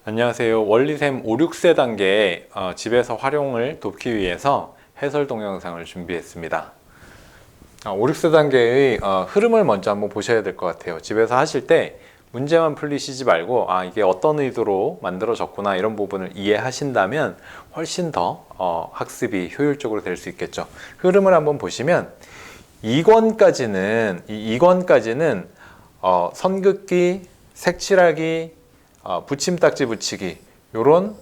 안녕하세요. 원리셈 5, 6세 단계 집에서 활용을 돕기 위해서 해설 동영상을 준비했습니다. 5, 6세 단계의 흐름을 먼저 한번 보셔야 될 것 같아요. 집에서 하실 때 문제만 풀리시지 말고 이게 어떤 의도로 만들어졌구나 이런 부분을 이해하신다면 훨씬 더 학습이 효율적으로 될 수 있겠죠. 흐름을 한번 보시면 2권까지는 선긋기, 색칠하기, 붙임딱지 붙이기 이런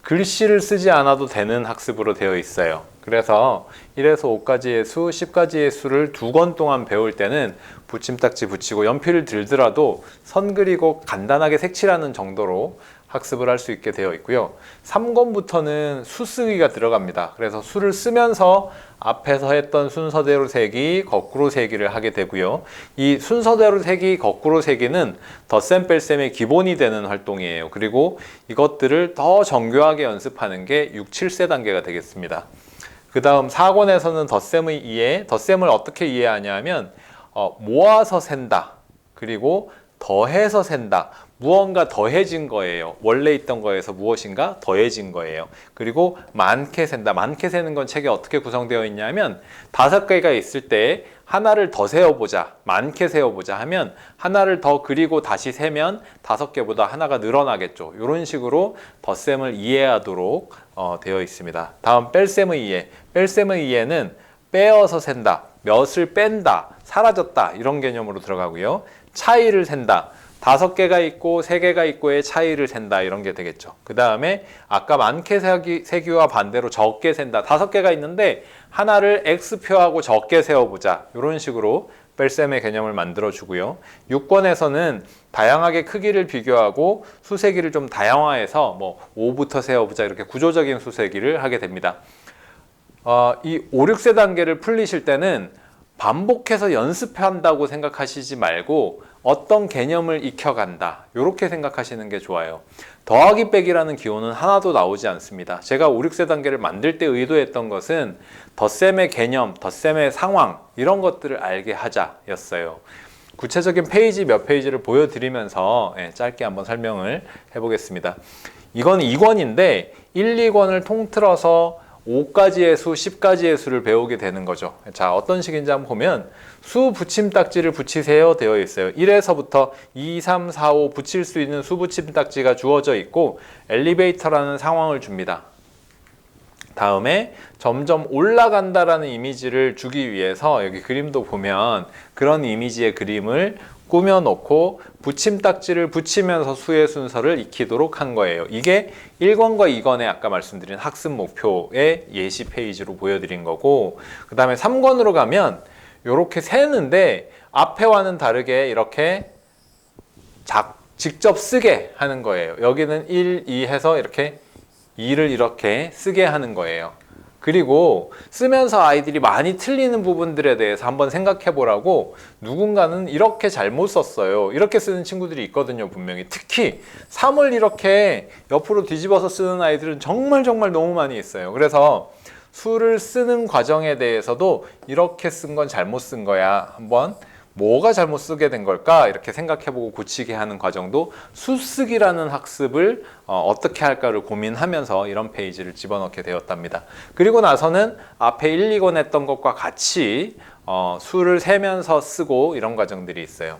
글씨를 쓰지 않아도 되는 학습으로 되어 있어요. 그래서 1에서 5까지의 수, 10까지의 수를 2권 동안 배울 때는 붙임딱지 붙이고 연필을 들더라도 선 그리고 간단하게 색칠하는 정도로 학습을 할 수 있게 되어 있고요. 3권부터는 수 쓰기가 들어갑니다. 그래서 수를 쓰면서 앞에서 했던 순서대로 세기, 거꾸로 세기를 하게 되고요. 이 순서대로 세기, 거꾸로 세기는 덧셈 뺄셈의 기본이 되는 활동이에요. 그리고 이것들을 더 정교하게 연습하는 게 6, 7세 단계가 되겠습니다. 그 다음 4권에서는 덧셈의 이해, 덧셈을 어떻게 이해하냐면 모아서 센다, 그리고 더해서 센다. 무언가 더해진 거예요. 원래 있던 거에서 무엇인가 더해진 거예요. 그리고 많게 센다. 많게 세는 건 책에 어떻게 구성되어 있냐면 5개가 있을 때 하나를 더 세어보자, 많게 세어보자 하면 하나를 더 그리고 다시 세면 5개보다 하나가 늘어나겠죠. 이런 식으로 덧셈을 이해하도록 되어 있습니다. 다음 뺄셈의 이해. 뺄셈의 이해는 빼어서 센다, 몇을 뺀다, 사라졌다 이런 개념으로 들어가고요. 차이를 센다. 5개가 있고 3개가 있고의 차이를 센다 이런 게 되겠죠. 그 다음에 아까 많게 세기와 반대로 적게 센다. 5개가 있는데 하나를 X표하고 적게 세워보자. 이런 식으로 뺄셈의 개념을 만들어 주고요. 6권에서는 다양하게 크기를 비교하고 수세기를 좀 다양화해서 5부터 세워보자 이렇게 구조적인 수세기를 하게 됩니다. 이 5, 6세 단계를 풀리실 때는 반복해서 연습한다고 생각하시지 말고 어떤 개념을 익혀간다 이렇게 생각하시는 게 좋아요. 더하기 빼기라는 기호는 하나도 나오지 않습니다. 제가 5, 6세 단계를 만들 때 의도했던 것은 덧셈의 개념, 덧셈의 상황 이런 것들을 알게 하자 였어요. 구체적인 페이지 몇 페이지를 보여드리면서 짧게 한번 설명을 해보겠습니다. 이건 2권인데 1, 2권을 통틀어서 5가지의 수, 10가지의 수를 배우게 되는 거죠. 자, 어떤 식인지 한번 보면 수 붙임딱지를 붙이세요 되어 있어요. 1에서부터 2, 3, 4, 5 붙일 수 있는 수 붙임딱지가 주어져 있고 엘리베이터라는 상황을 줍니다. 다음에 점점 올라간다라는 이미지를 주기 위해서 여기 그림도 보면 그런 이미지의 그림을 꾸며놓고 붙임딱지를 붙이면서 수의 순서를 익히도록 한 거예요. 이게 1권과 2권에 아까 말씀드린 학습 목표의 예시 페이지로 보여드린 거고, 그 다음에 3권으로 가면 이렇게 세는데 앞에와는 다르게 이렇게 직접 쓰게 하는 거예요. 여기는 1, 2 해서 이렇게 2를 이렇게 쓰게 하는 거예요. 그리고 쓰면서 아이들이 많이 틀리는 부분들에 대해서 한번 생각해 보라고, 누군가는 이렇게 잘못 썼어요 이렇게 쓰는 친구들이 있거든요. 분명히 특히 3을 이렇게 옆으로 뒤집어서 쓰는 아이들은 정말 너무 많이 있어요. 그래서 수를 쓰는 과정에 대해서도 이렇게 쓴 건 잘못 쓴 거야, 한번 뭐가 잘못 쓰게 된 걸까 이렇게 생각해보고 고치게 하는 과정도 수쓰기라는 학습을 어떻게 할까를 고민하면서 이런 페이지를 집어넣게 되었답니다. 그리고 나서는 앞에 1, 2권 했던 것과 같이 수를 세면서 쓰고 이런 과정들이 있어요.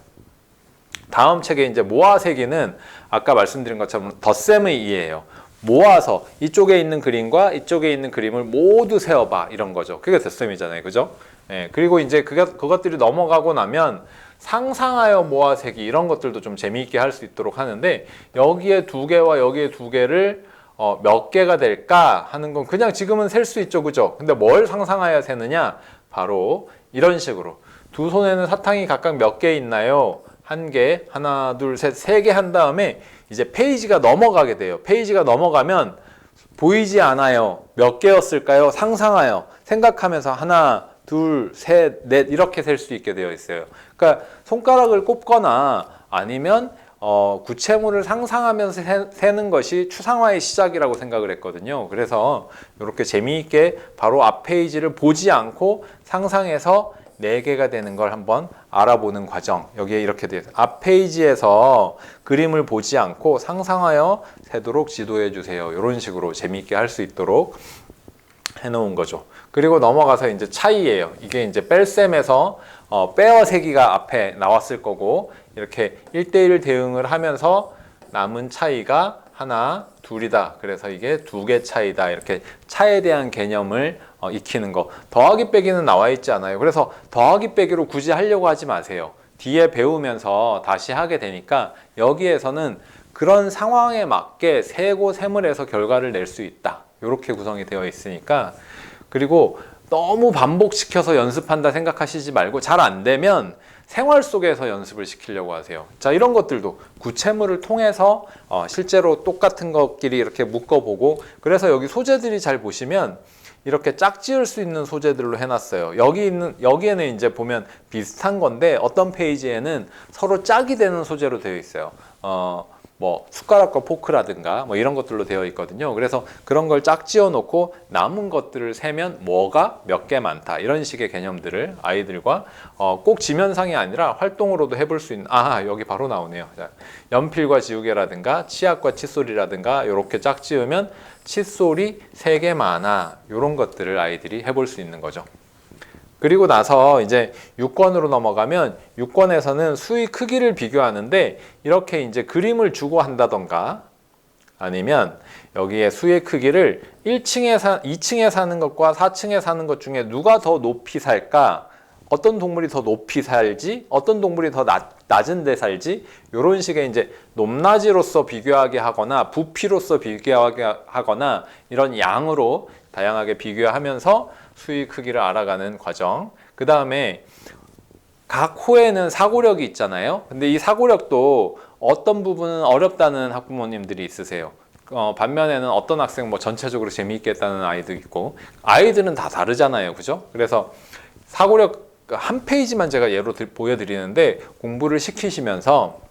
다음 책에 이제 모아세기는 아까 말씀드린 것처럼 덧셈의 이해예요. 모아서 이쪽에 있는 그림과 이쪽에 있는 그림을 모두 세어봐 이런 거죠. 그게 덧셈이잖아요, 그죠? 그리고 이제 그것들이 넘어가고 나면 상상하여 모아세기 이런 것들도 좀 재미있게 할 수 있도록 하는데, 여기에 2개와 여기에 2개를 몇 개가 될까 하는 건 그냥 지금은 셀 수 있죠, 그죠? 근데 뭘 상상하여 세느냐? 바로 이런 식으로 두 손에는 사탕이 각각 몇 개 있나요? 1개, 하나, 둘, 셋, 3개 한 다음에 이제 페이지가 넘어가게 돼요. 페이지가 넘어가면 보이지 않아요. 몇 개였을까요? 상상하여, 생각하면서 하나, 둘, 셋, 넷 이렇게 셀 수 있게 되어 있어요. 그러니까 손가락을 꼽거나 아니면 구체물을 상상하면서 세는 것이 추상화의 시작이라고 생각을 했거든요. 그래서 이렇게 재미있게 바로 앞 페이지를 보지 않고 상상해서 4개가 되는 걸 한번 알아보는 과정. 여기에 이렇게 되어 있어요. 앞 페이지에서 그림을 보지 않고 상상하여 세도록 지도해 주세요. 이런 식으로 재미있게 할 수 있도록 해놓은 거죠. 그리고 넘어가서 이제 차이예요. 이게 이제 뺄셈에서 빼어 세기가 앞에 나왔을 거고, 이렇게 1대1 대응을 하면서 남은 차이가 하나, 둘이다. 그래서 이게 2개 차이다. 이렇게 차에 대한 개념을 익히는 거. 더하기 빼기는 나와 있지 않아요. 그래서 더하기 빼기로 굳이 하려고 하지 마세요. 뒤에 배우면서 다시 하게 되니까 여기에서는 그런 상황에 맞게 세고 셈을 해서 결과를 낼 수 있다. 이렇게 구성이 되어 있으니까. 그리고 너무 반복시켜서 연습한다 생각하시지 말고, 잘 안 되면 생활 속에서 연습을 시키려고 하세요. 자, 이런 것들도 구체물을 통해서 실제로 똑같은 것끼리 이렇게 묶어보고, 그래서 여기 소재들이 잘 보시면 이렇게 짝지을 수 있는 소재들로 해놨어요. 여기에는 이제 보면 비슷한 건데, 어떤 페이지에는 서로 짝이 되는 소재로 되어 있어요. 뭐 숟가락과 포크라든가 뭐 이런 것들로 되어 있거든요. 그래서 그런 걸 짝지어 놓고 남은 것들을 세면 뭐가 몇 개 많다, 이런 식의 개념들을 아이들과 꼭 지면상이 아니라 활동으로도 해볼 수 있는, 여기 바로 나오네요. 자, 연필과 지우개라든가 치약과 칫솔이라든가 이렇게 짝지으면 칫솔이 3개 많아, 이런 것들을 아이들이 해볼 수 있는 거죠. 그리고 나서 이제 6권으로 넘어가면, 6권에서는 수의 크기를 비교하는데 이렇게 이제 그림을 주고 한다던가, 아니면 여기에 수의 크기를 2층에 사는 것과 4층에 사는 것 중에 누가 더 높이 살까, 어떤 동물이 더 높이 살지, 어떤 동물이 더 낮은 데 살지, 이런 식의 이제 높낮이로서 비교하게 하거나 부피로서 비교하게 하거나 이런 양으로 다양하게 비교하면서 수의 크기를 알아가는 과정. 그 다음에 각 호에는 사고력이 있잖아요. 근데 이 사고력도 어떤 부분은 어렵다는 학부모님들이 있으세요. 반면에는 어떤 학생 뭐 전체적으로 재미있게 했다는 아이도 있고, 아이들은 다 다르잖아요. 그죠? 그래서 사고력 한 페이지만 제가 예로 보여드리는데, 공부를 시키시면서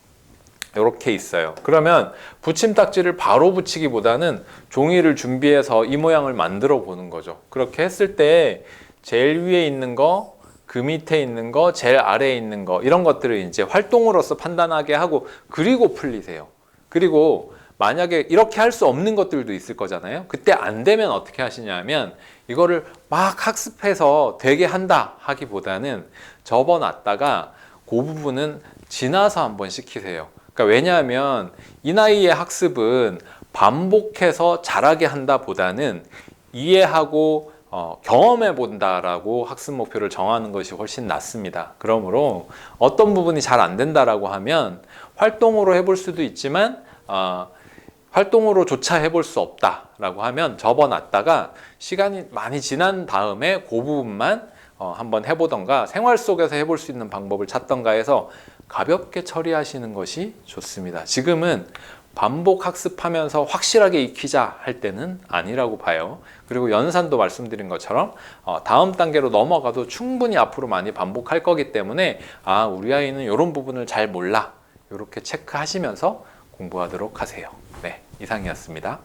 이렇게 있어요. 그러면 붙임딱지를 바로 붙이기보다는 종이를 준비해서 이 모양을 만들어 보는 거죠. 그렇게 했을 때 제일 위에 있는 거, 그 밑에 있는 거, 제일 아래에 있는 거, 이런 것들을 이제 활동으로서 판단하게 하고, 그리고 풀리세요. 그리고 만약에 이렇게 할 수 없는 것들도 있을 거잖아요. 그때 안 되면 어떻게 하시냐면, 이거를 막 학습해서 되게 한다 하기보다는 접어놨다가 그 부분은 지나서 한번 시키세요. 그러니까 왜냐하면 이 나이의 학습은 반복해서 잘하게 한다 보다는 이해하고 경험해 본다라고 학습 목표를 정하는 것이 훨씬 낫습니다. 그러므로 어떤 부분이 잘 안 된다라고 하면 활동으로 해볼 수도 있지만 활동으로조차 해볼 수 없다라고 하면 접어놨다가 시간이 많이 지난 다음에 그 부분만 한번 해보던가, 생활 속에서 해볼 수 있는 방법을 찾던가 해서 가볍게 처리하시는 것이 좋습니다. 지금은 반복 학습하면서 확실하게 익히자 할 때는 아니라고 봐요. 그리고 연산도 말씀드린 것처럼 다음 단계로 넘어가도 충분히 앞으로 많이 반복할 거기 때문에 우리 아이는 이런 부분을 잘 몰라, 이렇게 체크하시면서 공부하도록 하세요. 네, 이상이었습니다.